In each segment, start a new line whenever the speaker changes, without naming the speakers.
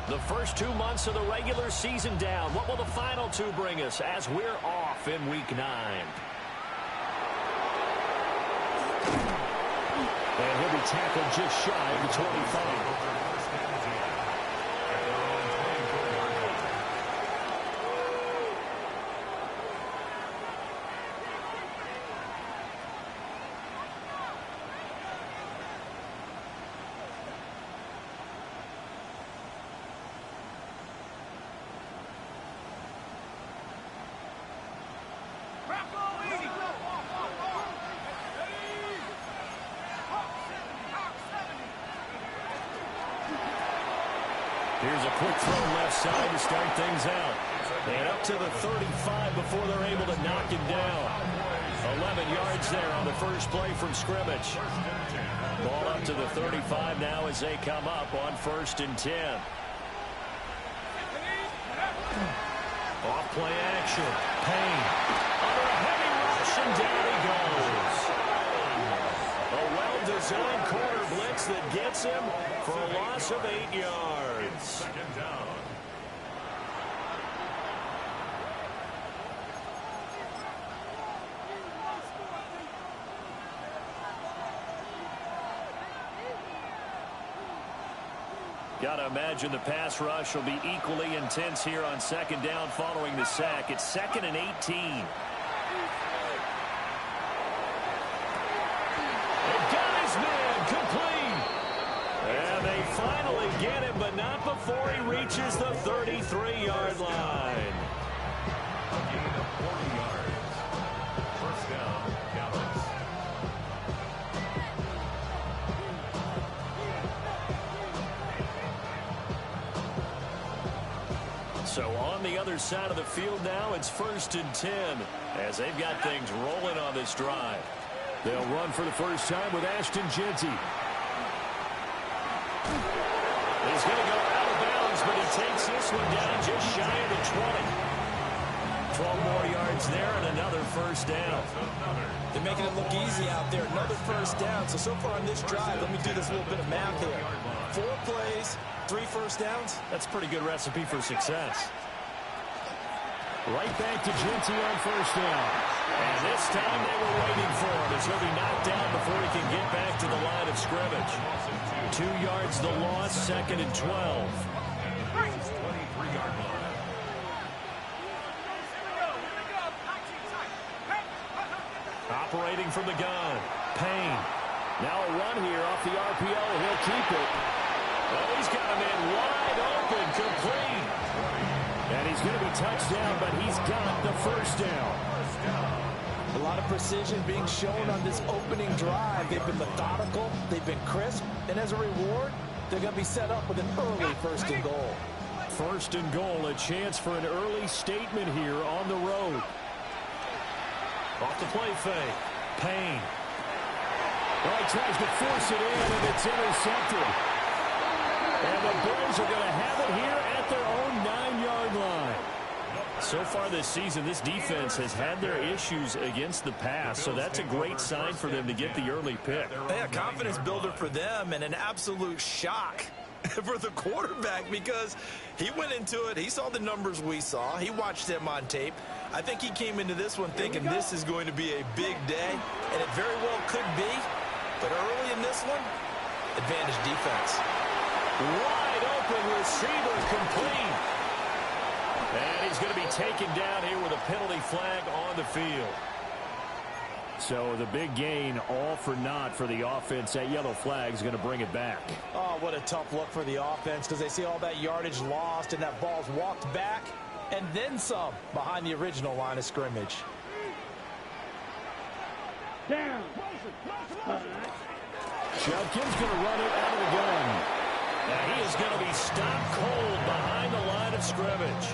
The first 2 months of the regular season down. What will the final two bring us as we're off in Week 9? And he'll be tackled just shy of the 25. Here's a quick throw left side to start things out. And up to the 35 before they're able to knock him down. 11 yards there on the first play from scrimmage. Ball up to the 35 now as they come up on 1st and 10. Off play action. Payne. Under a heavy rush and down he goes. A well-designed corner blitz that gets him for a loss of 8 yards. Second down. Gotta imagine the pass rush will be equally intense here on 2nd down following the sack. It's 2nd and 18. Finally get him, but not before he reaches the 33-yard line. A gain of 40 yards. 1st down, Dallas. So on the other side of the field now, it's 1st and 10 as they've got things rolling on this drive. They'll run for the first time with Ashton Jeanty. He's going to go out of bounds, but he takes this one down just shy of the 20. 12 more yards there and another 1st down.
They're making it look easy out there. Another 1st down. So far on this drive, let me do this little bit of math here. 4 plays, 3 1st downs.
That's a pretty good recipe for success. Right back to Jeanty on 1st down. And this time they were waiting for him as he'll be knocked down before he can get back to the line of scrimmage. 2 yards the loss, 2nd and 12. Operating from the gun, Payne. Now a run here off the RPO. He'll keep it. Oh, he's got him in wide open, complete. And he's going to be touched down, but he's got the 1st down.
A lot of precision being shown on this opening drive. They've been methodical, they've been crisp, and as a reward, they're going to be set up with an early 1st and goal.
1st and goal, a chance for an early statement here on the road. Off the play fake, Payne. Well, he tries to force it in, and it's intercepted. And the Bills are going to have it here at their own 9-yard line. So far this season, this defense has had their issues against the pass, so that's a great sign for them to get the early pick.
Yeah, confidence builder for them and an absolute shock for the quarterback because he went into it. He saw the numbers we saw. He watched them on tape. I think he came into this one thinking this is going to be a big day, and it very well could be. But early in this one, advantage defense.
Wide open receiver, complete. And he's going to be taken down here with a penalty flag on the field. So the big gain, all for naught for the offense. That yellow flag is going to bring it back.
Oh, what a tough look for the offense because they see all that yardage lost and that ball's walked back and then some behind the original line of scrimmage.
Down.
Judkins going to run it out of the gun. And he is going to be stopped cold behind the line of scrimmage.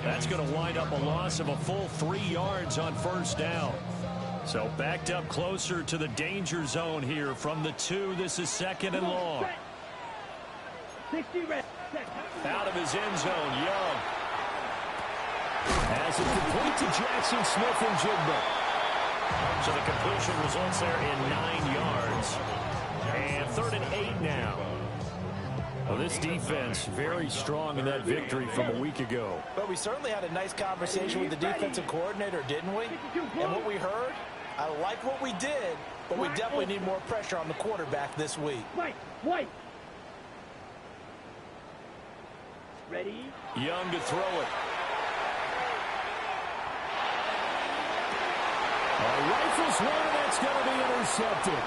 That's going to wind up a loss of a full 3 yards on 1st down. So backed up closer to the danger zone here from the 2. This is 2nd and long. Out of his end zone, Young. As it complete to Jackson Smith and Jigba.
So the completion results there in 9 yards. And 3rd and 8 now.
Well, this defense very strong in that victory from a week ago.
But we certainly had a nice conversation with the defensive coordinator, didn't we? And what we heard, I like what we did, but we definitely need more pressure on the quarterback this week.
Ready?
Young to throw it. Rifles one, and that's going to be intercepted.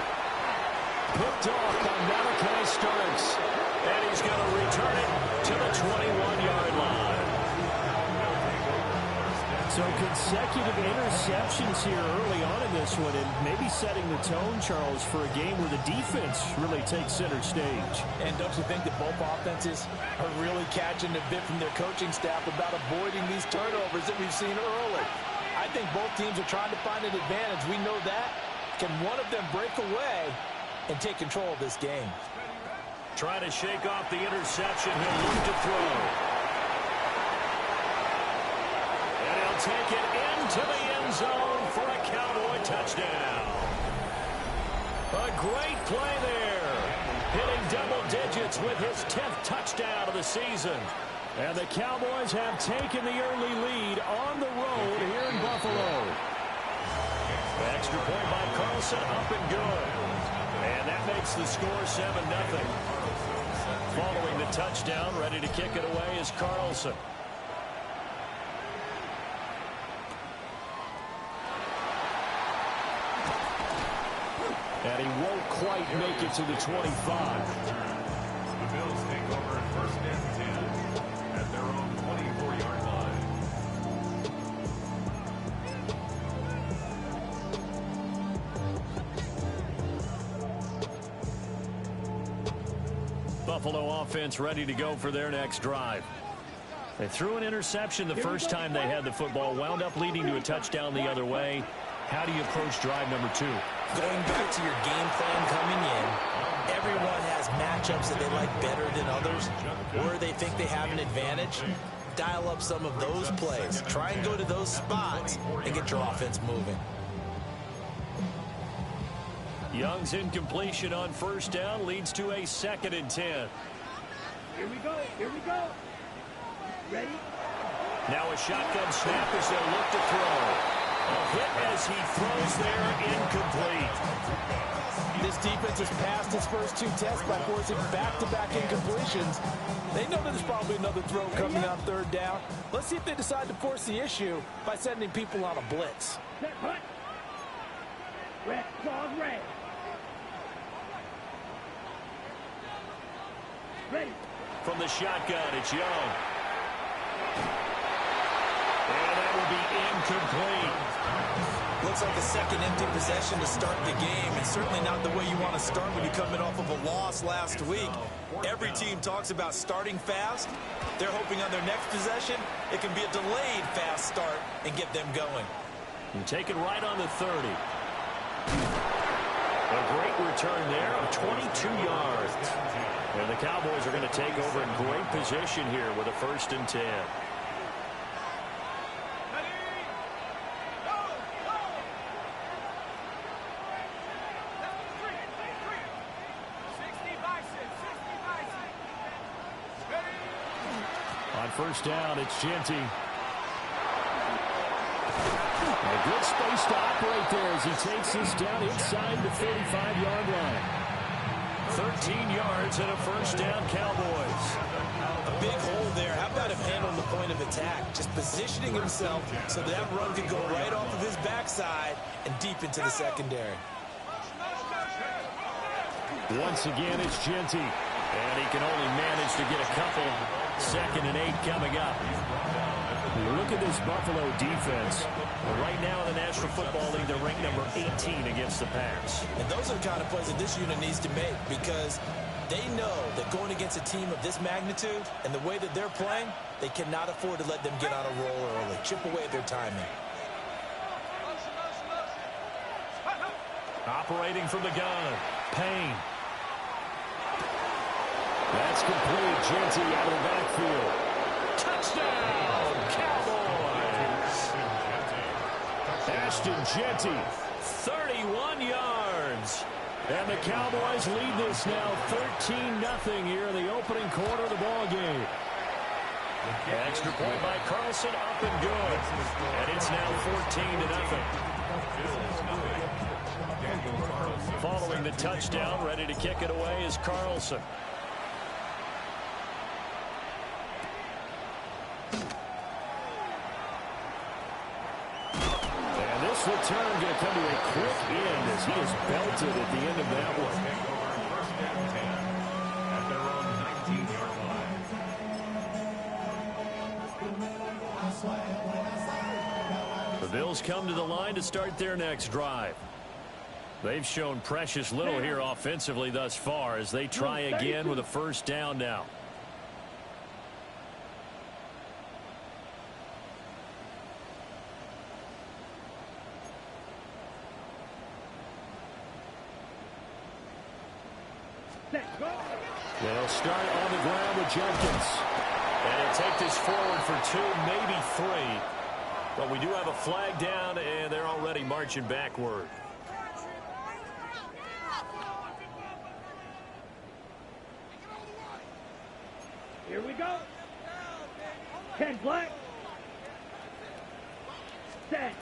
Picked off by Malachi Starks.
And he's going to return it to the 21-yard line.
So consecutive interceptions here early on in this one, and maybe setting the tone, Charles, for a game where the defense really takes center stage.
And don't you think that both offenses are really catching a bit from their coaching staff about avoiding these turnovers that we've seen early? I think both teams are trying to find an advantage. We know that. Can one of them break away and take control of this game?
Trying to shake off the interception. He'll look to throw. And he'll take it into the end zone for a Cowboy touchdown. A great play there. Hitting double digits with his 10th touchdown of the season.
And the Cowboys have taken the early lead on the road here in Buffalo.
The extra point by Carlson, up and good. And that makes the score 7-0. Following the touchdown, ready to kick it away is Carlson.
And he won't quite make it to the 25.
The Bills take over at 1st and 10 at their own 24-yard line.
Buffalo offense ready to go for their next drive.
They threw an interception the first time they had the football, wound up leading to a touchdown the other way. How do you approach drive number 2?
Going back to your game plan coming in, everyone has matchups that they like better than others, or they think they have an advantage. Dial up some of those plays. Try and go to those spots and get your offense moving.
Young's incompletion on 1st down leads to a 2nd and 10.
Here we go. Here we go. Ready?
Now a shotgun snap as they'll look to throw. A hit as he throws there, incomplete.
This defense has passed its first 2 tests by forcing back-to-back incompletions. They know that there's probably another throw coming on 3rd down. Let's see if they decide to force the issue by sending people on a blitz.
Set, hut. Red, dog, red. Ready.
From the shotgun, it's Young. And that will be incomplete.
Looks like a second empty possession to start the game, and certainly not the way you want to start when you're coming off of a loss last week. Every team talks about starting fast. They're hoping on their next possession, it can be a delayed fast start and get them going.
And take it right on the 30. A great return there of 22 yards. And the Cowboys are going to take over in great position here with a 1st and 10.
On 1st down, it's Genty. A good space to operate there as he takes this down inside the 35-yard line.
13 yards and a 1st down, Cowboys.
A big hole there. How about him handling the point of attack? Just positioning himself so that run could go right off of his backside and deep into the secondary.
Once again, it's Genty. And he can only manage to get a couple. 2nd and 8 coming up. Look at this Buffalo defense.
Right now in the National Football League, they're ranked number 18 against the pass.
And those are the kind of plays that this unit needs to make, because they know that going against a team of this magnitude and the way that they're playing, they cannot afford to let them get on a roll early. Chip away at their timing.
Operating from the gun, Payne.
That's complete. Jeanty out of the backfield. Touchdown, Cowboys. Ashton Jeanty, 31 yards. And the Cowboys lead this now 13-0 here in the opening quarter of the ball game. Extra point by Carlson, up and good. And it's now 14-0. Following the touchdown, ready to kick it away is Carlson. And this return going to come to a quick end as he is belted at the end of that one.
First and 10 at their own 19-yard line.
The Bills come to the line to start their next drive. They've shown precious little here offensively thus far as they try again with a first down now. They'll start on the ground with Jenkins. And he'll take this forward for 2, maybe 3. But we do have a flag down, and they're already marching backward.
Here we go. 10 black. Set.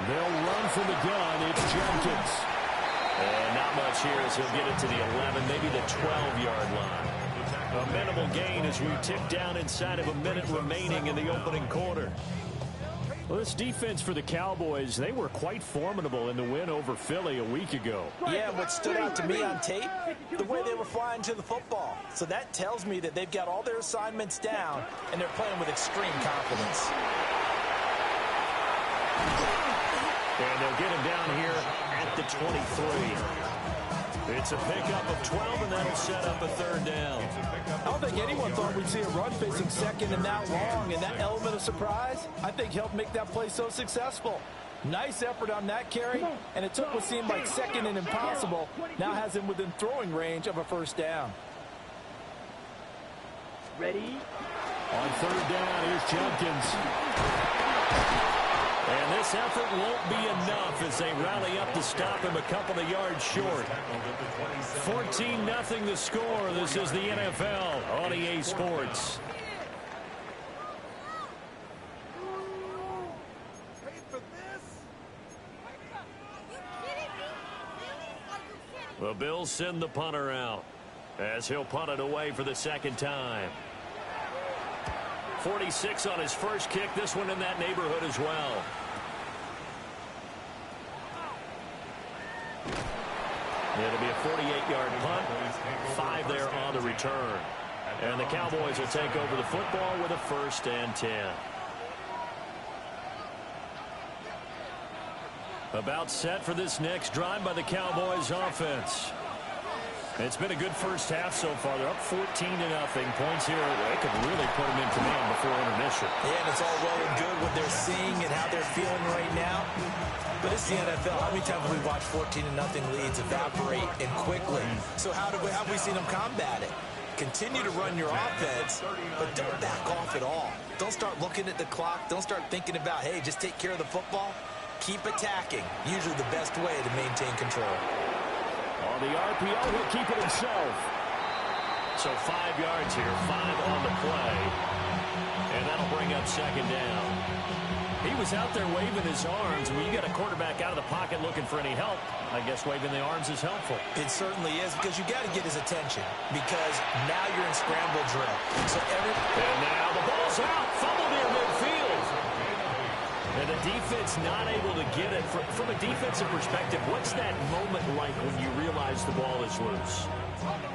They'll run from the gun. It's Jenkins. And not much here as he'll get it to the 11, maybe the 12-yard line. A minimal gain as we tick down inside of a minute remaining in the opening quarter. Well, this defense for the Cowboys, they were quite formidable in the win over Philly a week ago.
Yeah, what stood out to me on tape, the way they were flying to the football. So that tells me that they've got all their assignments down, and they're playing with extreme confidence.
And they'll get him down here at the 23. It's a pickup of 12, and that'll set up a third down.
I don't think anyone thought we'd see a run facing second and that long, and that element of surprise, I think, helped make that play so successful. Nice effort on that carry, and it took what seemed like second and impossible, now has him within throwing range of a first down.
Ready?
On third down, here's Jenkins. And this effort won't be enough as they rally up to stop him a couple of yards short. 14-0 the score. This is the NFL on EA Sports. The Bills send the punter out as he'll punt it away for the second time. 46 on his first kick. This one in that neighborhood as well. It'll be a 48-yard punt. 5 there on the return. And the Cowboys will take over the football with a first and 10. About set for this next drive by the Cowboys offense. It's been a good first half so far. They're up 14-0. Points here, they could really put them in command before intermission.
Yeah, and it's all well and good what they're seeing and how they're feeling right now. But it's the NFL. How many times have we watched 14-0 leads evaporate and quickly? So how have we seen them combat it? Continue to run your offense, but don't back off at all. Don't start looking at the clock. Don't start thinking about, hey, just take care of the football. Keep attacking. Usually the best way to maintain control.
On the RPO, he'll keep it himself. So 5 yards here, 5 on the play. And that'll bring up second down. He was out there waving his arms. When you get a quarterback out of the pocket looking for any help, I guess waving the arms is helpful.
It certainly is, because you got to get his attention, because now you're in scramble drill.
And now the ball's out. Fumble near midfield. And the defense not able to get it. From a defensive perspective, what's that moment like when you realize the ball is loose?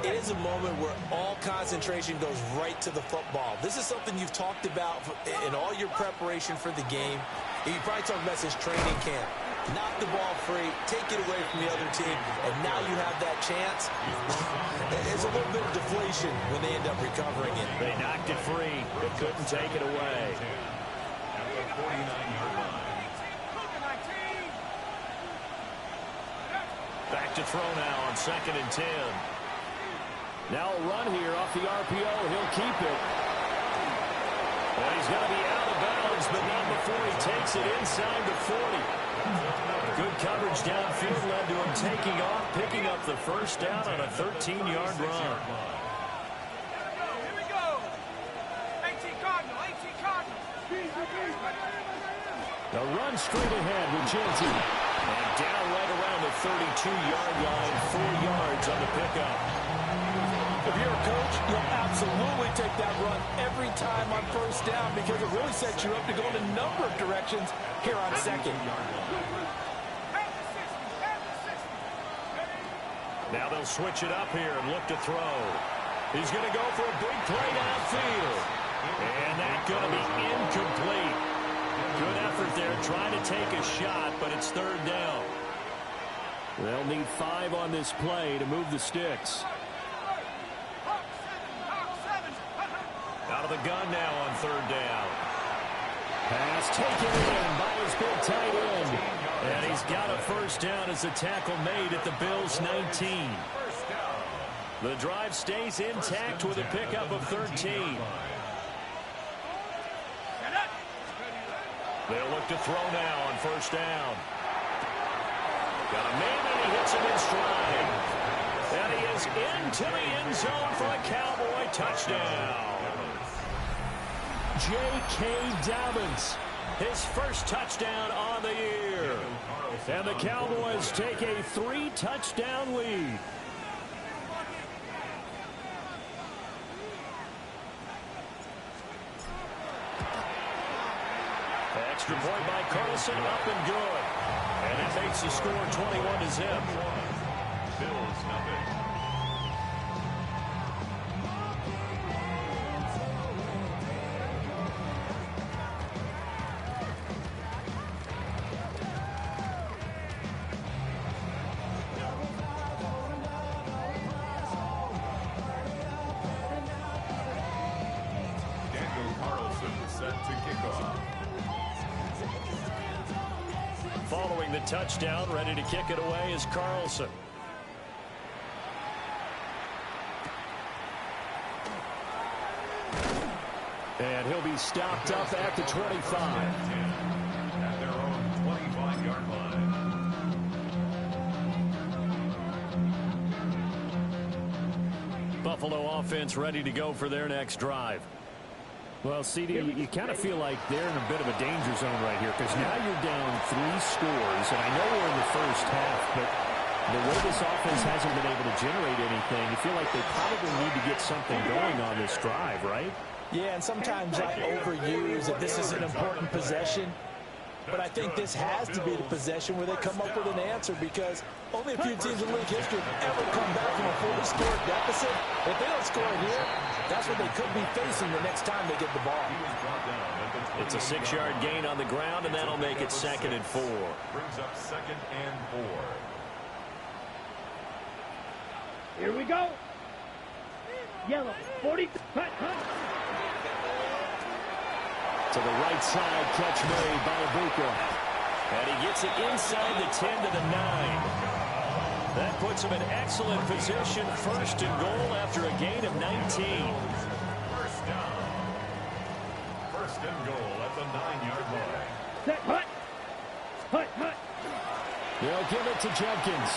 It is a moment where all concentration goes right to the football. This is something you've talked about in all your preparation for the game. You probably talked about since training camp. Knock the ball free, take it away from the other team, and now you have that chance. There's a little bit of deflation when they end up recovering it.
They knocked it free, but couldn't take it away.
At the 49-yard line.
Back to throw now on 2nd and 10. Now a run here off the RPO. He'll keep it. Well, he's going to be out of bounds, but not before he takes it inside the 40. Good coverage downfield led to him taking off, picking up the first down on a 13-yard run.
Here we go. 18 Cardinal, 18 Cardinal.
The run straight ahead with Jeanty. And down right around the 32-yard line, 4 yards on the pickup.
If you're a coach, you'll absolutely take that run every time on first down because it really sets you up to go in a number of directions here on second.
Now they'll switch it up here and look to throw. He's going to go for a big play downfield. And that's going to be incomplete. Good effort there trying to take a shot, but it's third down. They'll need 5 on this play to move the sticks. Out of the gun now on third down. Pass taken in by his big tight end. And he's got a first down as the tackle made at the Bills' 19. The drive stays intact with a pickup of 13. They'll look to throw now on first down. Got a man and he hits him in stride. And he is into the end zone for a Cowboy touchdown. J.K. Dobbins, his first touchdown on the year. And the Cowboys take a 3-touchdown lead. Extra point by Carlson, up and good. And it makes the score 21-0.
Bills nothing. Daniel Carlson set to kick off.
Following the touchdown, ready to kick it away is Carlson. And he'll be stopped up at the 25.
At their own 25-yard line.
Buffalo offense ready to go for their next drive. Well, CD, you kind of feel like they're in a bit of a danger zone right here because now you're down 3 scores, and I know we're in the first half, but the way this offense hasn't been able to generate anything, you feel like they probably need to get something going on this drive, right?
Yeah, and sometimes I overuse that this is an important possession. But I think this has to be the possession where they come up with an answer because only a few teams in league history have ever come back from a 4-score deficit. If they don't score here, that's what they could be facing the next time they get the ball.
It's a 6-yard gain on the ground, and that'll make it 2nd and 4.
Brings up 2nd and 4.
Here we go. Yellow, 40. Hut, hut.
To the right side, catch made by Ibuka. And he gets it inside the 10 to the 9. That puts him in excellent position, 1st and goal after a gain of 19.
First down. 1st and goal at the 9-yard line.
Set, hut. Hut, hut.
They'll give it to Jenkins.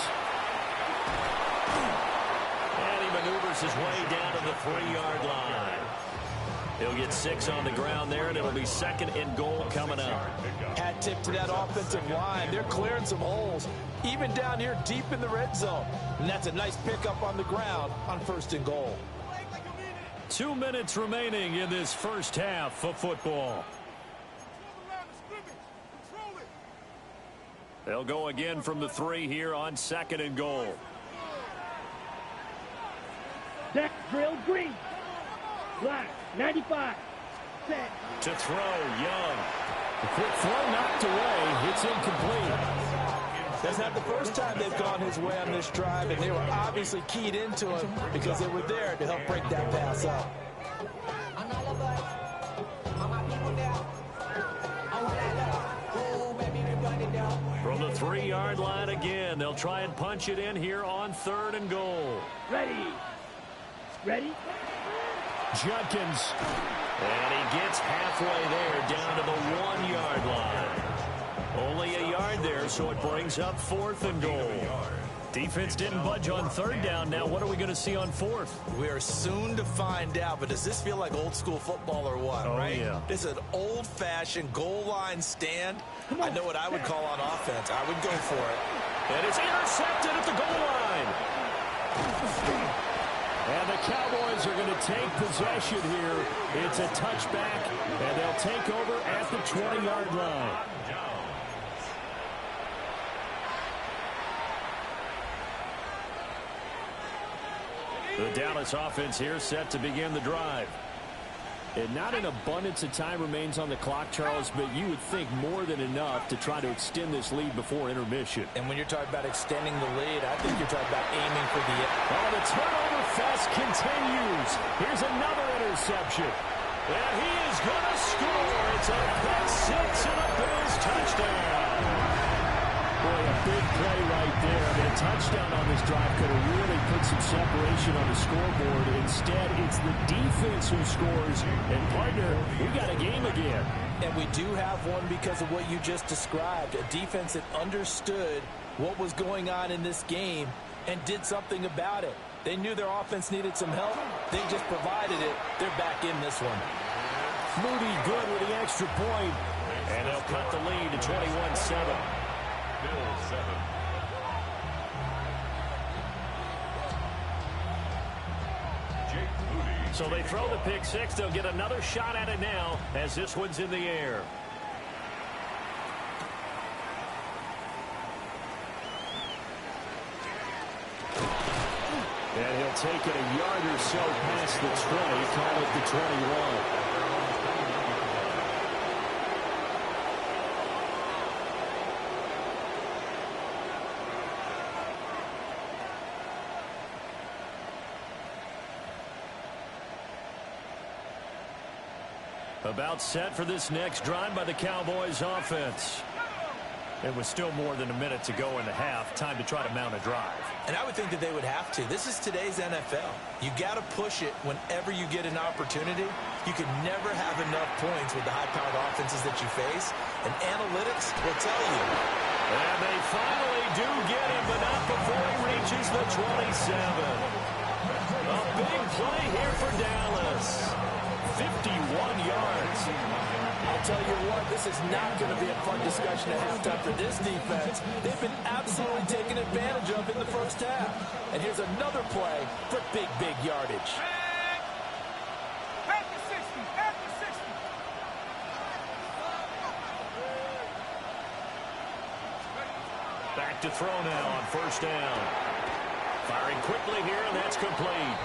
And he maneuvers his way down to the 3-yard line. He'll get 6 on the ground there, and it'll be 2nd and goal coming up.
Hat tip to that offensive line. They're clearing some holes, even down here deep in the red zone. And that's a nice pickup on the ground on 1st and goal.
2 minutes remaining in this first half of football. They'll go again from the 3 here on 2nd and goal.
Zach drill green. Black, 95. Set.
To throw, Young. The quick throw knocked away. It's incomplete.
That's not the first time they've gone his way on this drive, and they were obviously keyed into him because they were there to help break that pass up.
From the 3-yard line again, they'll try and punch it in here on 3rd and goal.
Ready. Ready?
Judkins. And he gets halfway there, down to the 1-yard line. Only a yard there, so it brings up 4th and goal. Defense didn't budge on 3rd down. Now what are we going to see on 4th?
We are soon to find out, but does this feel like old school football or what, right?
Yeah.
It's an old-fashioned goal line stand. I know what I would call on offense. I would go for it.
And it's intercepted at the goal line. And the Cowboys are going to take possession here. It's a touchback, and they'll take over at the 20-yard line. The Dallas offense here set to begin the drive. And not an abundance of time remains on the clock, Charles, but you would think more than enough to try to extend this lead before intermission.
And when you're talking about extending the lead, I think you're talking about aiming for the end.
Oh, the turnover fest continues. Here's another interception. And he is going to score. It's a pick six and a Bills touchdown. Boy, a big play right there. I mean, a touchdown on this drive could have really put some separation on the scoreboard. Instead, it's the defense who scores. And, partner, we got a game again.
And we do have one because of what you just described. A defense that understood what was going on in this game and did something about it. They knew their offense needed some help. They just provided it. They're back in this one.
Moody good with the extra point. And they'll cut the lead to 21-7.
Bills 7. Jake Moody.
So they throw the pick six. They'll get another shot at it now as this one's in the air. And he'll take it a yard or so past the 20, call it the 21. About set for this next drive by the Cowboys offense. It was still more than a minute to go in the half. Time to try to mount a drive.
And I would think that they would have to. This is today's NFL. You got to push it whenever you get an opportunity. You can never have enough points with the high-powered offenses that you face. And analytics will tell you.
And they finally do get him, but not before he reaches the 27. A big play here for Dallas. 51 yards.
I'll tell you what, this is not going to be a fun discussion at halftime for this defense. They've been absolutely taken advantage of in the first half. And here's another play for big yardage.
Back to 60. Back to 60.
Back to throw now on first down. Firing quickly here, and that's complete.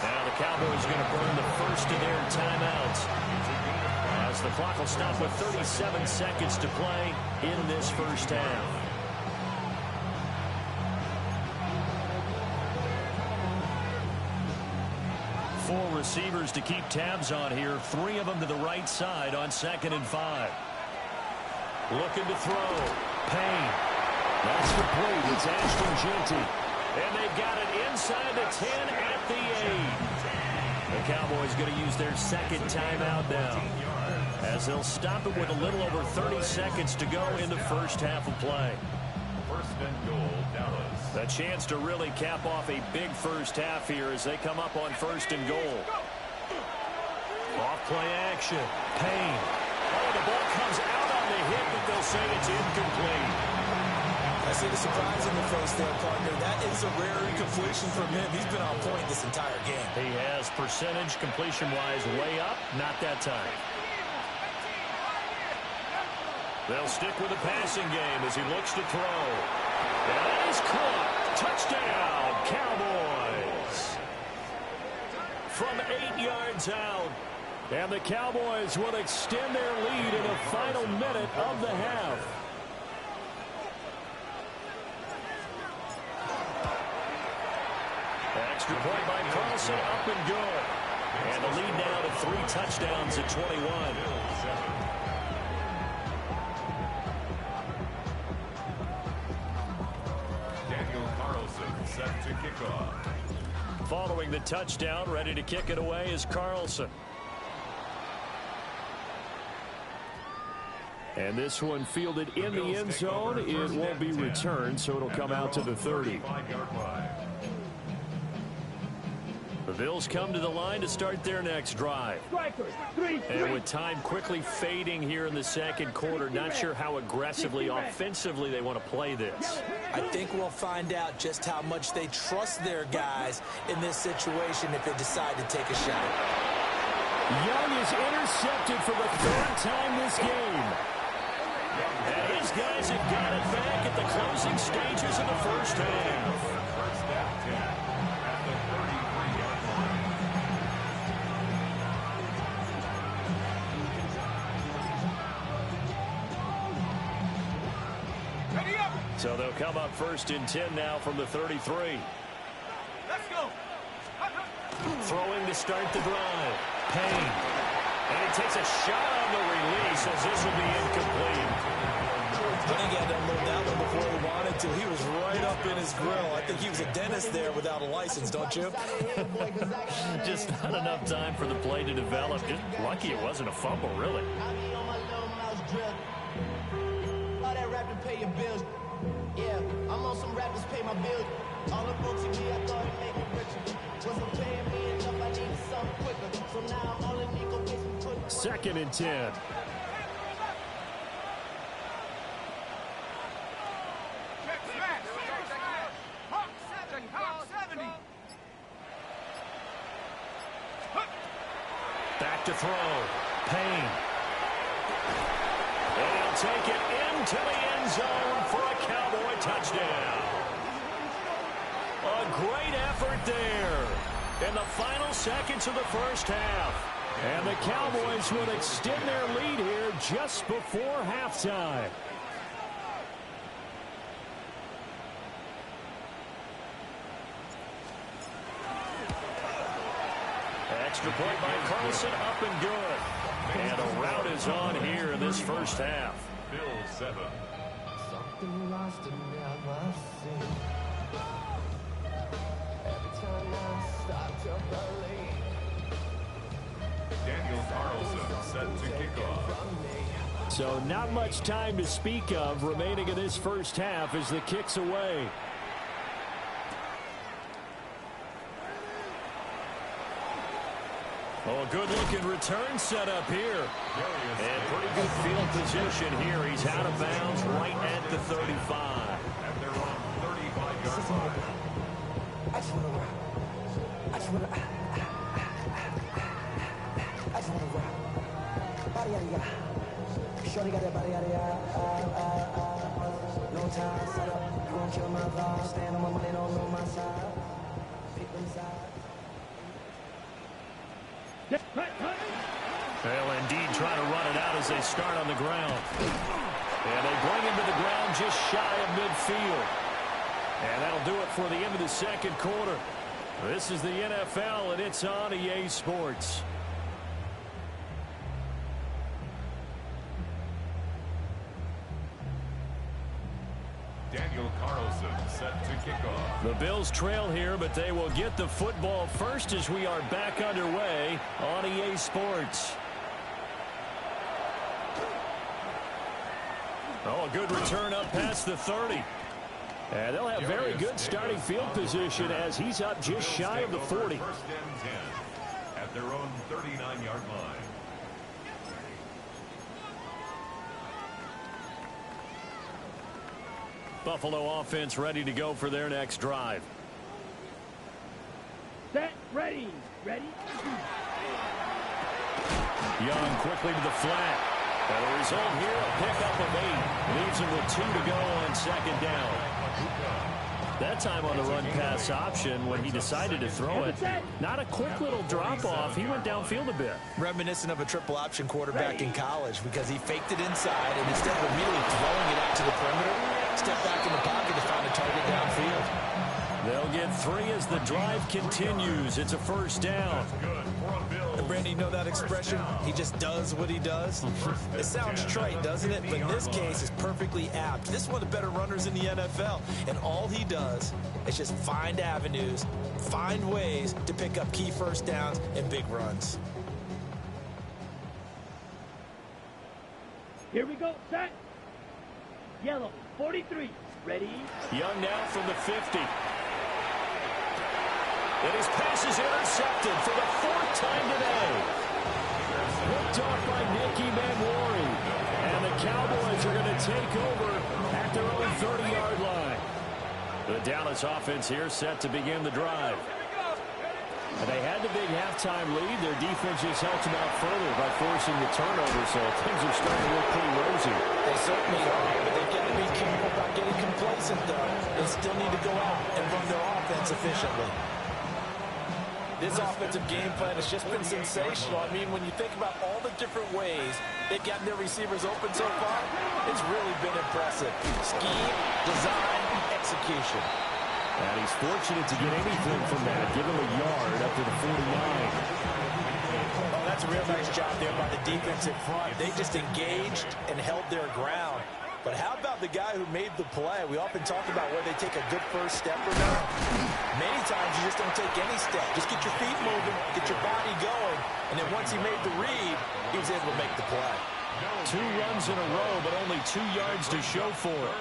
Now the Cowboys are going to burn the first of their timeouts, as the clock will stop with 37 seconds to play in this first half. Four receivers to keep tabs on here. Three of them to the right side on 2nd and 5. Looking to throw. Payne. That's complete. It's Ashton Jeanty. And they've got it inside the 10 at the 8. The Cowboys going to use their second timeout now, as they'll stop it with a little over 30 seconds to go in the first half of play.
First and goal, Dallas.
A chance to really cap off a big first half here as they come up on 1st and goal. Off play action. Payne. Oh, the ball comes out on the hit, but they'll say it's incomplete.
I see the surprise in the face there, partner. That is a rare incompletion from him. He's been on point this entire game.
He has percentage completion-wise way up. Not that time. They'll stick with the passing game as he looks to throw. And that is caught. Touchdown, Cowboys. From 8 yards out. And the Cowboys will extend their lead in the final minute of the half. Extra point by Carlson, up and good. And the lead now to 3 touchdowns at 21.
Daniel Carlson set to kick off.
Following the touchdown, ready to kick it away is Carlson. And this one fielded in the end zone. It won't be returned, so it'll come out to the 30. The Bills come to the line to start their next drive. And with time quickly fading here in the second quarter, not sure how aggressively, offensively they want to play this.
I think we'll find out just how much they trust their guys in this situation if they decide to take a shot.
Young is intercepted for the third time this game. And his guys have got it back at the closing stages of the first half.
First down 10 at the 33-yard line.
Ready up.
So they'll come up first and 10 now from the 33.
Let's go.
Throwing to start the drive. Payne. And he takes a shot on the release as this will be incomplete.
I think he had to unload that one before he wanted to. He was right up in his grill. I think he was a dentist there without a license, don't you?
Just not enough time for the play to develop. Just lucky it wasn't a fumble, really.
All that rapping pay your bills. Yeah, I'm on some rappers pay my bills. All up on TV, I thought it made me richer. Wasn't paying me enough, I needed something quicker. So now I'm all in Nico gets me put.
Second and 10. Back to throw. Payne. And he'll take it into the end zone for a Cowboy touchdown. A great effort there in the final seconds of the first half. And the Cowboys will extend their lead here just before halftime. Extra point by Carlson, up and good. And a rout is on here in this first half.
Bills 7.
Something lost and never seen. Every time I start to believe.
Daniel Carlson set to kick off.
So not much time to speak of remaining in this first half as the kick's away. Oh, a good-looking return set up here. And pretty good field position here. He's out of bounds right at the 35.
At their own 35-yard line.
I just want to rock. I just want to. I just want to rock. Body yada yada. Shorty got that body yada yada. No time, set up. You won't kill my vibe. Stand on my money, don't know my side. Pick them side.
They'll indeed try to run it out as they start on the ground. And they bring him to the ground just shy of midfield. And that'll do it for the end of the second quarter. This is the NFL, and it's on EA Sports.
Daniel Carlson set to kick off.
The Bills trail here, but they will get the football first as we are back underway on EA Sports. Oh, a good return up past the 30. And they'll have very good starting field position as he's up just shy of the 40.
First and 10 at their own 39-yard line.
Buffalo offense ready to go for their next drive.
Set, ready. Ready?
Young quickly to the flat. And the result here, a pickup of 8. Leaves him with 2 to go on second down. That time on the run-pass option when he decided to throw it. Not a quick little drop-off. He went downfield a bit.
Reminiscent of a triple option quarterback in college because he faked it inside, and instead of immediately throwing it out to the perimeter, stepped back in the pocket to find a target downfield.
They'll get 3 as the drive continues. It's a first down.
And Brandon, you know that expression? He just does what he does. It sounds trite, doesn't it? But in this case, it's perfectly apt. This is one of the better runners in the NFL. And all he does is just find avenues, find ways to pick up key first downs and big runs.
Here we go. Set. Yellow. 43. Ready?
Young now from the 50. And his pass is intercepted for the 4th time today. Picked off by Nicky Manwari. And the Cowboys are going to take over at their own 30-yard line. The Dallas offense here set to begin the drive. And they had the big halftime lead. Their defense just helped them out further by forcing the turnover, so things are starting to look pretty rosy.
They certainly are, but they've got to be careful about getting complacent, though. They still need to go out and run their offense efficiently. This offensive game plan has just been sensational. I mean, when you think about all the different ways they've gotten their receivers open so far, it's really been impressive. Scheme, design, execution.
And he's fortunate to get anything from that. Give him a yard up to the 49.
Oh, that's a real nice job there by the defense in front. They just engaged and held their ground. But how about the guy who made the play? We often talk about whether they take a good first step or not. Many times you just don't take any step. Just get your feet moving, get your body going, and then once he made the read, he was able to make the play.
2 runs in a row, but only 2 yards to show for it.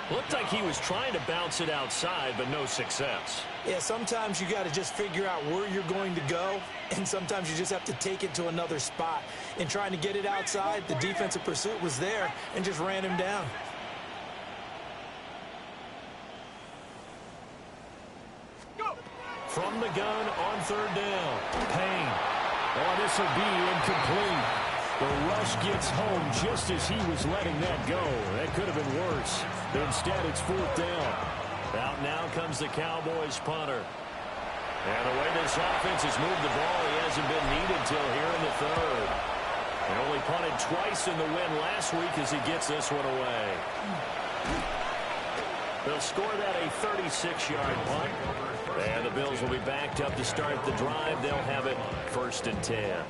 Looked like he was trying to bounce it outside, but no success.
Yeah, sometimes you got to just figure out where you're going to go, and sometimes you just have to take it to another spot. In trying to get it outside, the defensive pursuit was there and just ran him down.
From the gun on 3rd down. Payne. Oh, this will be incomplete. The rush gets home just as he was letting that go. That could have been worse. Instead, it's 4th down. Out now comes the Cowboys punter. And the way this offense has moved the ball, he hasn't been needed till here in the 3rd. He only punted twice in the win last week as he gets this one away. They'll score that a 36-yard punt. And the Bills will be backed up to start the drive. They'll have it 1st and 10.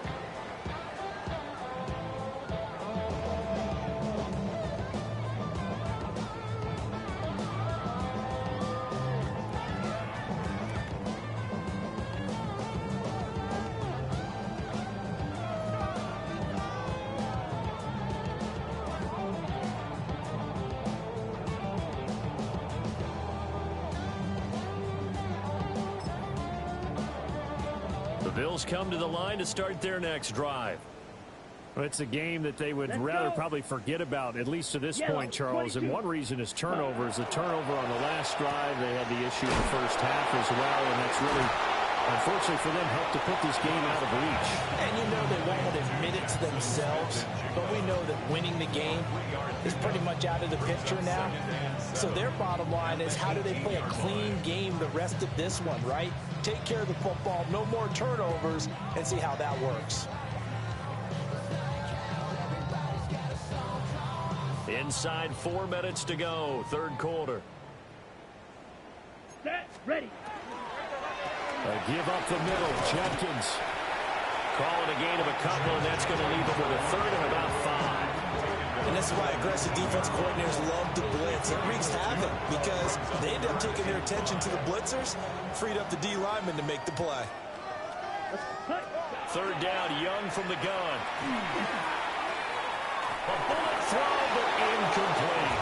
Bills come to the line to start their next drive.
Well, it's a game that they would rather probably forget about, at least to this point, Charles. And one reason is turnovers. The turnover on the last drive, they had the issue in the first half as well, and that's really, unfortunately for them, helped to put this game out of reach.
And you know they won't admit it to themselves, but we know that winning the game is pretty much out of the picture now. So their bottom line is, how do they play a clean game the rest of this one, right? Take care of the football, no more turnovers, and see how that works.
Inside 4 minutes to go, 3rd quarter.
Set. Ready.
A give up the middle, Jenkins. Calling a gain of a couple, and that's going to leave them with a 3rd and about 5.
And this is why aggressive defense coordinators love to blitz. It wreaks havoc because they end up taking their attention to the blitzers, freed up the D lineman to make the play.
3rd down, Young from the gun. A bullet throw, but incomplete.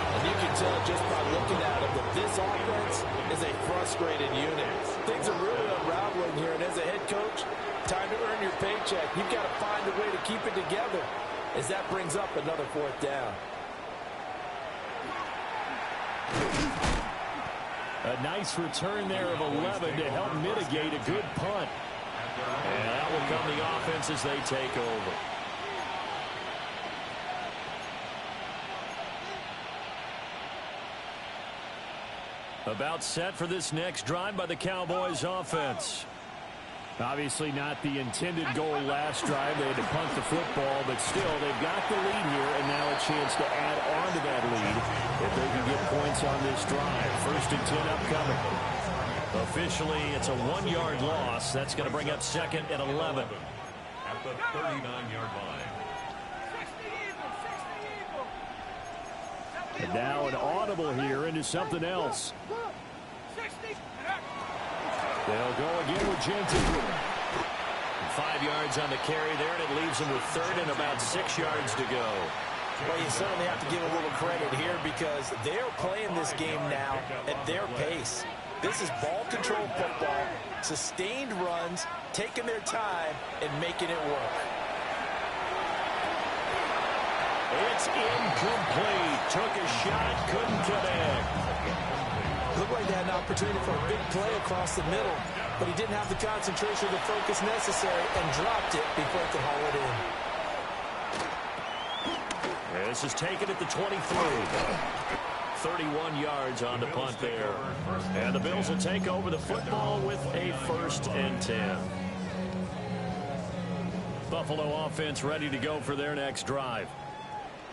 And you can tell just by looking at it that this offense is a frustrated unit. Things are really unraveling here, and as a head coach, time to earn your paycheck. You've got to find a way to keep it together, as that brings up another 4th down.
A nice return there of 11 to help mitigate a good punt. And that will come the offense as they take over. About set for this next drive by the Cowboys offense. Obviously not the intended goal last drive. They had to punt the football, but still, they've got the lead here, and now a chance to add on to that lead if they can get points on this drive. 1st and 10 upcoming. Officially, it's a 1-yard loss. That's going to bring up 2nd and 11.
At the 39-yard line.
And now an audible here into something else. They'll go again with Jenkins.
5 yards on the carry there, and it leaves them with 3rd and about 6 yards to go.
Well, you certainly have to give a little credit here because they're playing this game now at their pace. This is ball control football, sustained runs, taking their time, and making it work.
It's incomplete. Took a shot, couldn't connect.
Looked like they had an opportunity for a big play across the middle, but he didn't have the concentration or the focus necessary and dropped it before he could haul it in.
This is taken at the 23. 31 yards on the punt there. And the Bills will take over the football with a 1st and 10. Buffalo offense ready to go for their next drive.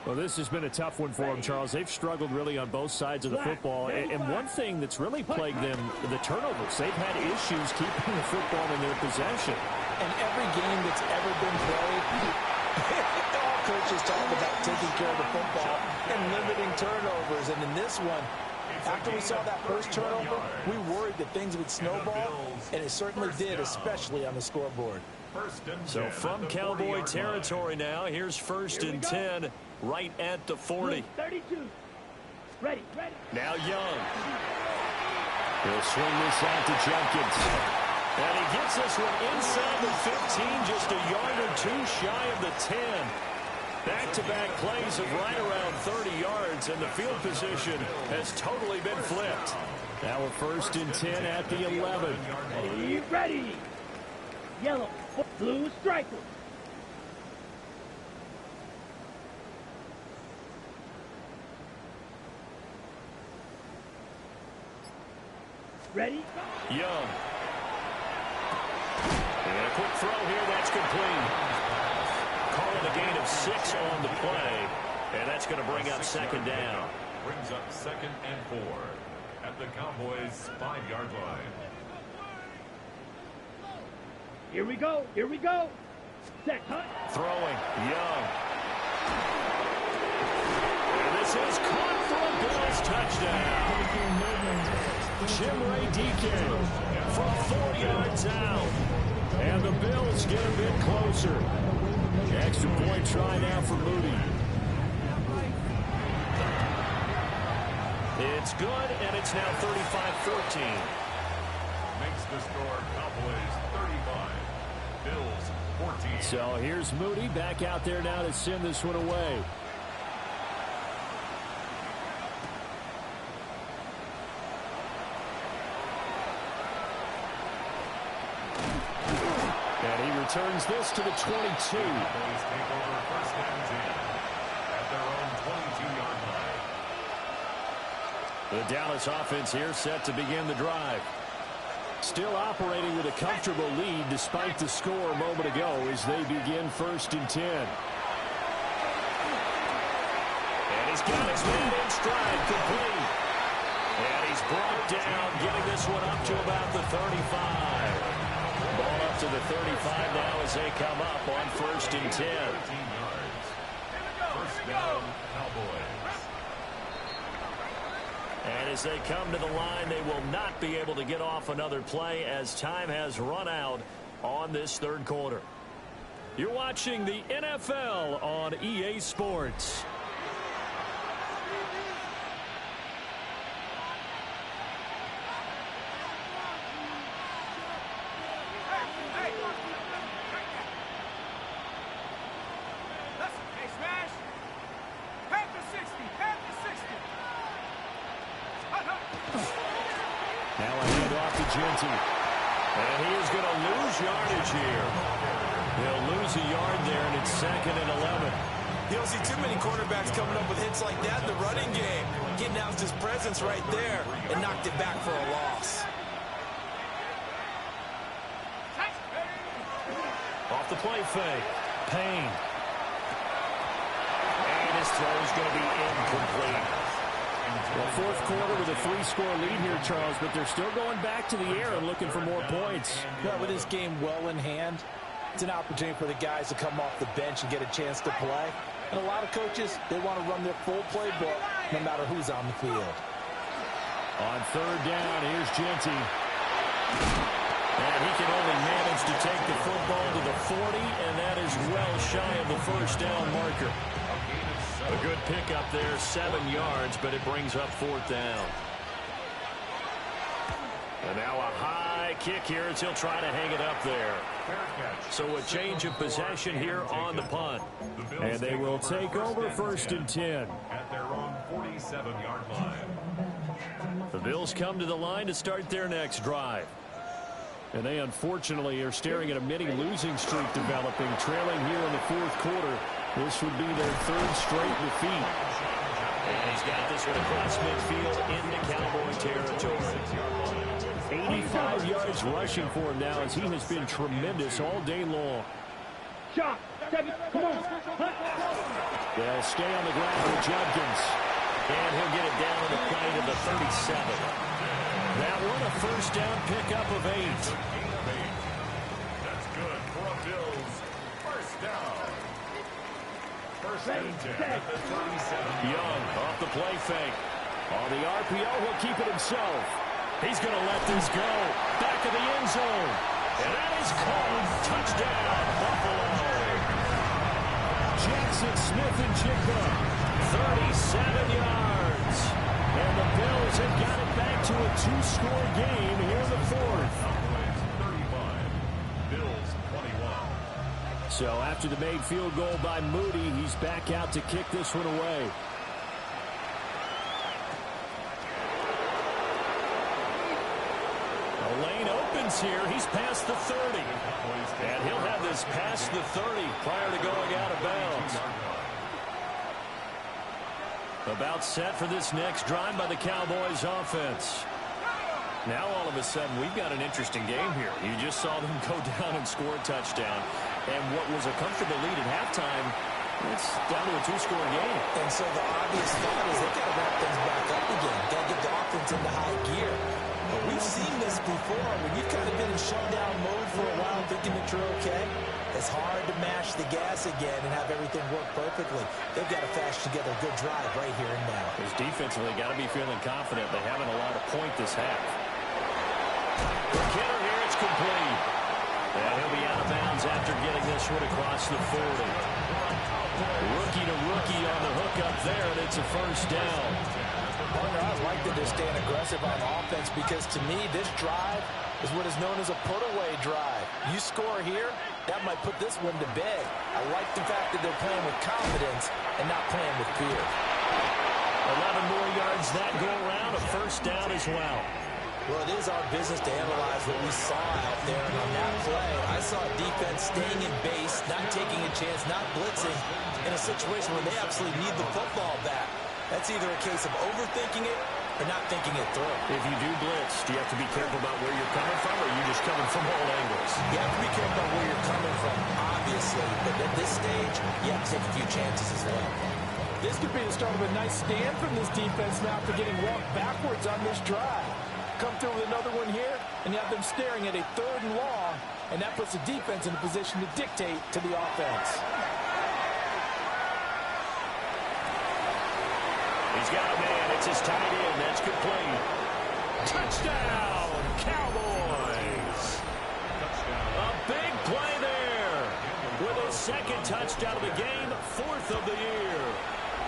Well, this has been a tough one for them, Charles. They've struggled really on both sides of the football. And one thing that's really plagued them, the turnovers. They've had issues keeping the football in their possession.
And every game that's ever been played, all coaches talk about taking care of the football and limiting turnovers. And in this one, after we saw that first turnover, we worried that things would snowball, and it certainly did, especially on the scoreboard.
So from Cowboy territory now, here's 1st and 10 right at the 40.
32. Ready.
Now Young. He'll swing this out to Jenkins. And he gets this one inside the 15, just a yard or 2 shy of the 10. Back-to-back plays of right around 30 yards, and the field position has totally been flipped. Now a 1st and 10 at the 11.
Ready. Yellow. Blue striker. Ready?
Young. And a quick throw here, that's complete. Calling a gain of 6 on the play, and that's going to bring up 2nd down.
Brings up 2nd and 4 at the Cowboys' 5-yard line.
Here we go. Set, cut.
Throwing, Young. And this is caught for a Bills touchdown. Chimere Dike from 4 yards out. And the Bills get a bit closer. Extra point try now for Moody. It's good, and it's now 35-14.
Makes the score Cowboys 35, Bills 14.
So here's Moody back out there now to send this one away. And he returns this to the 22.
Cowboys take over 1st and 10 at their own 22-yard line.
The Dallas offense here set to begin the drive. Still operating with a comfortable lead despite the score a moment ago as they begin 1st and 10. And he's got his man in stride, complete. And he's brought down, getting this one up to about the 35. Ball up to the 35 now as they come up on 1st and 10.
13 yards. 1st down, Cowboys.
And as they come to the line, they will not be able to get off another play as time has run out on this 3rd quarter. You're watching the NFL on EA Sports. Now a handoff to Genty. And he is going to lose yardage here. He'll lose a yard there, and it's 2nd and 11.
You don't see too many quarterbacks coming up with hits like that in the running game. He announced his presence right there and knocked it back for a loss.
the play fake. Payne. And his throw is going to be incomplete. Well, fourth quarter with a 3-score lead here, Charles, but they're still going back to the air and looking for more points.
Yeah, with this game well in hand, it's an opportunity for the guys to come off the bench and get a chance to play. And a lot of coaches, they want to run their full playbook no matter who's on the field.
On third down, here's Genty. And he can only manage to take the football to the 40, and that is well shy of the first down marker. A good pickup there, 7 yards, but it brings up fourth down. And now a high kick here as he'll try to hang it up there. So a change of possession here on the punt. And they will take over first and 10.
At their own 47-yard line.
The Bills come to the line to start their next drive. And they unfortunately are staring at a mini losing streak developing, trailing here in the fourth quarter. This would be their third straight defeat. And he's got this one across midfield into Cowboy territory. 85 yards rushing for him now as he has been tremendous all day long.
Shot. Come on.
They'll stay on the ground with Judkins. And he'll get it down on the play to the 37. That one a first down pickup of 8.
That's good for a Bills first down. First and 10 at the 37.
Young off the play fake. On the RPO, he'll keep it himself. He's going to let this go. Back of the end zone. And that is called touchdown, Buffalo. Jackson Smith-Njigba, 37 yards. And the Bills have got it back to a 2-score game here in the fourth.
Cowboys 35, Bills 21.
So after the made field goal by Moody, he's back out to kick this one away. The lane opens here. He's past the 30. And he'll have this past the 30 prior to going out of bounds. About set for this next drive by the Cowboys offense. Now all of a sudden we've got an interesting game here. You just saw them go down and score a touchdown. And what was a comfortable lead at halftime, it's down to a 2-score game.
And so the obvious thought is they got to wrap things back up again. Got to get the offense into high gear. But we've seen this before. When you've kind of been in shutdown mode for a while thinking that you're okay, it's hard to mash the gas again and have everything work perfectly. They've got to fash together a good drive right here and now.
Because defensively, got to be feeling confident. They haven't allowed a point this half. The killer here, it's complete. And he'll be out of bounds after getting this one across the 40. Rookie to rookie on the hook up there, and it's a first down.
Partner, I like that they're staying aggressive on offense because to me, this drive is what is known as a put-away drive. You score here, that might put this one to bed. I like the fact that they're playing with confidence and not playing with fear.
11 more yards that go around, a first down as well.
Well, it is our business to analyze what we saw out there. And on that play, I saw defense staying in base, not taking a chance, not blitzing in a situation where they absolutely need the football back. That's either a case of overthinking it or not thinking it through.
If you do blitz, do you have to be careful about where you're coming from, or are you just coming from all angles?
You have to be careful about where you're coming from, obviously. But at this stage, you have to take a few chances as well.
This could be the start of a nice stand from this defense now after getting walked backwards on this drive. Come through with another one here, and you have them staring at a 3rd and long, and that puts the defense in a position to dictate to the offense.
He's got a man. It's his tight end. That's complete. Touchdown, Cowboys. A big play there. With his second touchdown of the game, 4th of the year.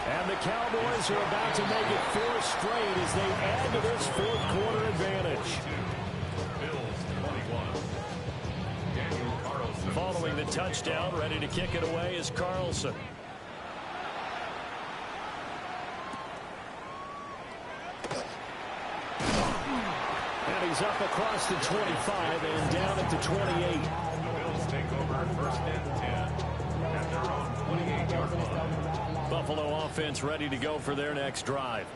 And the Cowboys are about to make it 4 straight as they add to this 4th quarter advantage.
Bills 21. Daniel Carlson.
Following the touchdown, ready to kick it away is Carlson. And he's up across the 25 and down at the 28.
The Bills take over first and 10 at their own 28-yard line.
Buffalo offense ready to go for their next drive.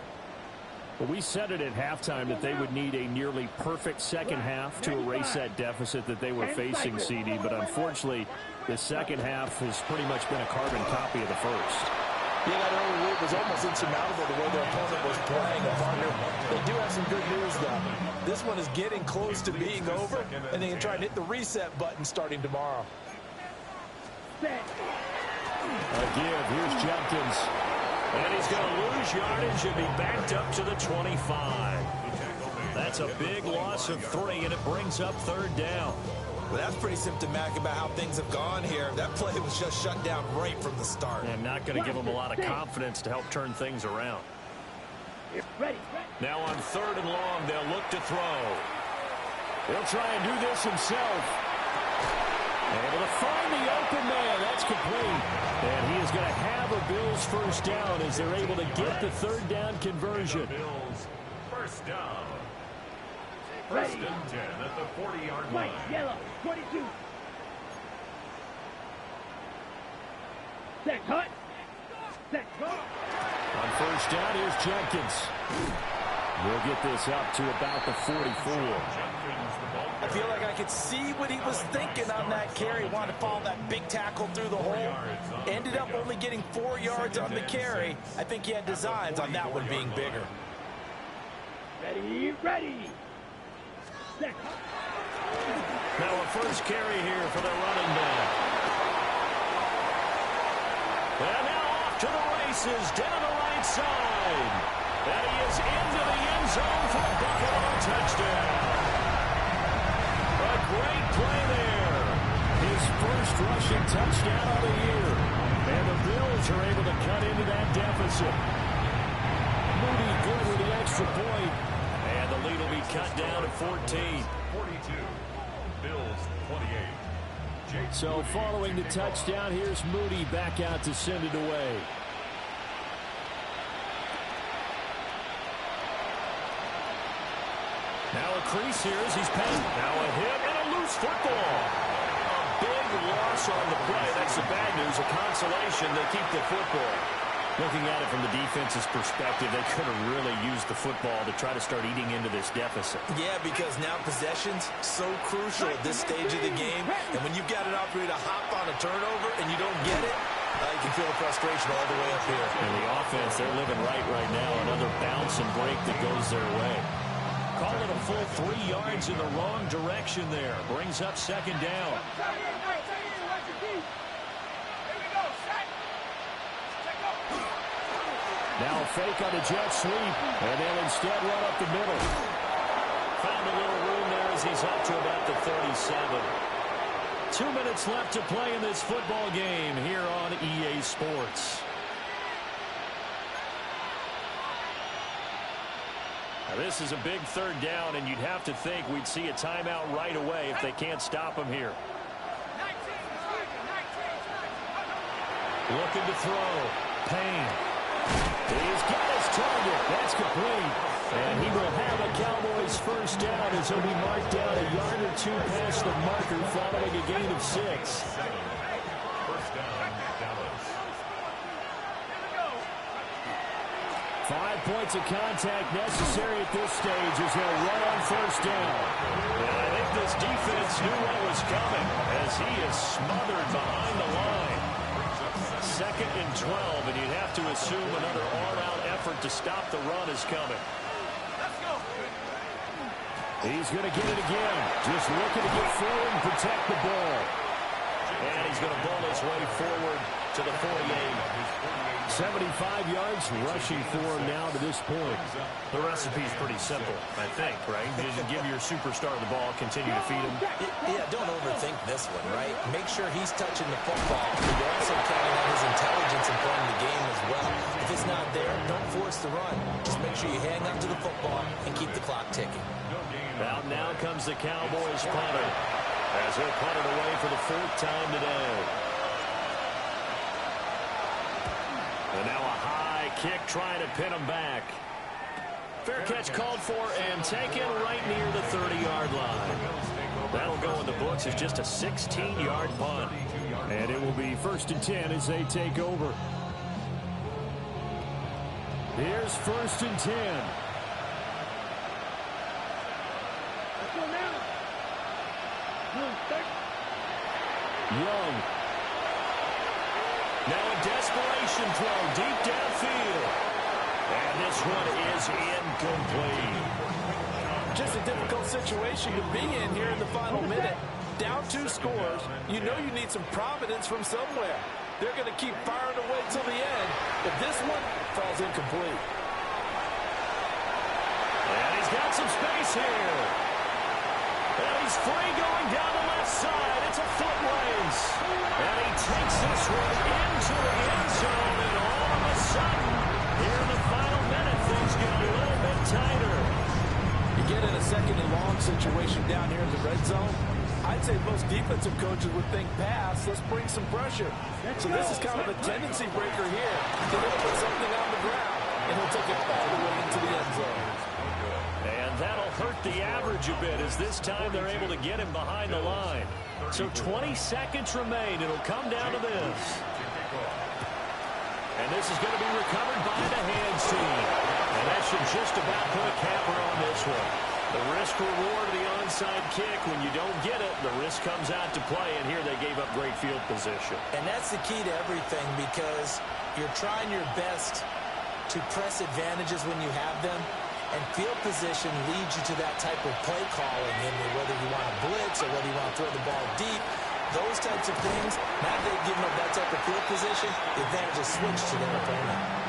Well, we said it at halftime that they would need a nearly perfect second half to erase that deficit that they were facing, CD. But unfortunately, the second half has pretty much been a carbon copy of the first.
Yeah, that early lead was almost insurmountable the way their opponent was playing. And partner, they do have some good news, though. This one is getting close to being over, and they can try and hit the reset button starting tomorrow.
A give. Here's Jenkins. And he's going to lose yardage and be backed up to the 25. That's a big loss of 3, and it brings up third down.
Well, that's pretty symptomatic about how things have gone here. That play was just shut down right from the start.
And not going to give them a lot of confidence to help turn things around. Now on 3rd and long, they'll look to throw. He'll try and do this himself. Able to find the open man. That's complete. And he is going to have a Bills first down as they're able to get the third down conversion.
Bills first down. First and 10 at the 40-yard line.
White, yellow, 22. Set, cut. Set, cut.
On first down, here's Jenkins. We'll get this up to about the 44.
I feel like I could see what he was thinking on that carry. Wanted to follow that big tackle through the hole. Ended up only getting 4 yards on the carry. I think he had designs on that one being bigger.
Ready, ready. Set.
Now a first carry here for the running back. And now off to the races down the right side. And he is into the end zone for a Buffalo touchdown. A great play there. His first rushing touchdown of the year. And the Bills are able to cut into that deficit. Moody good with the extra point. And the lead will be cut down to 14.
42. Bills 28.
So following the touchdown, here's Moody back out to send it away. Now a crease here as he's penned. Now a hit and a loose football. A big loss on the play. That's the bad news. A consolation. They keep the football. Looking at it from the defense's perspective, they could have really used the football to try to start eating into this deficit.
Yeah, because now possession's so crucial at this stage of the game. And when you've got an opportunity to hop on a turnover and you don't get it, you can feel the frustration all the way up here.
And the offense, they're living right now. Another bounce and break that goes their way. Call it a full 3 yards in the wrong direction there. Brings up second down. Now a fake on the jet sweep, and they'll instead run up the middle. Found a little room there as he's up to about the 37. 2 minutes left to play in this football game here on EA Sports. Now this is a big third down, and you'd have to think we'd see a timeout right away if they can't stop him here. Looking to throw. Payne. He's got his target. That's complete. And he will have a Cowboys first down as he'll be marked down a yard or 2 past the marker following a gain of 6.
First down, Dallas.
5 points of contact necessary at this stage as he'll run on first down. And I think this defense knew what was coming as he is smothered behind the line. 2nd and 12, and you'd have to assume another all-out effort to stop the run is coming. He's going to get it again. Just looking to get forward and protect the ball. And he's going to ball his way forward to the 48. 75 yards rushing for him now to this point. The recipe is pretty simple, I think, right? You just give your superstar the ball, continue to feed him.
Yeah, don't overthink this one, right? Make sure he's touching the football, but you're also counting on his intelligence in playing the game as well. If it's not there, don't force the run. Just make sure you hang on to the football and keep the clock ticking.
Out now comes the Cowboys punter as he'll punt it away for the 4th time today. And now a high kick trying to pin him back. Fair catch called for and taken right near the 30-yard line. That'll go in the books as just a 16-yard punt. And it will be 1st and 10 as they take over. Here's 1st and 10. Young. Now a desperation throw deep downfield. And this one is incomplete.
Just a difficult situation to be in here in the final minute. Down 2 scores, you know you need some providence from somewhere. They're going to keep firing away till the end, but this one falls incomplete.
And he's got some space here. And he's free going down the left side. It's a foot race. And he takes this one into the end zone, and all of a sudden, here in the final minute, things get a little bit tighter.
You get in a second and long situation down here in the red zone, I'd say most defensive coaches would think pass, let's bring some pressure. So this is kind of a tendency breaker here. Get him to put something on the ground, and he'll take it all the way into the end zone.
And that'll hurt the average a bit, as this time they're able to get him behind the line. So 20 seconds remain. It'll come down to this. And this is going to be recovered by the hands team. And that should just about put a capper on this one. The risk-reward of the onside kick, when you don't get it, the risk comes out to play, and here they gave up great field position.
And that's the key to everything, because you're trying your best to press advantages when you have them, and field position leads you to that type of play calling, and whether you want to blitz or whether you want to throw the ball deep, those types of things, now they've given up that type of field position, the advantage is switched to their opponent.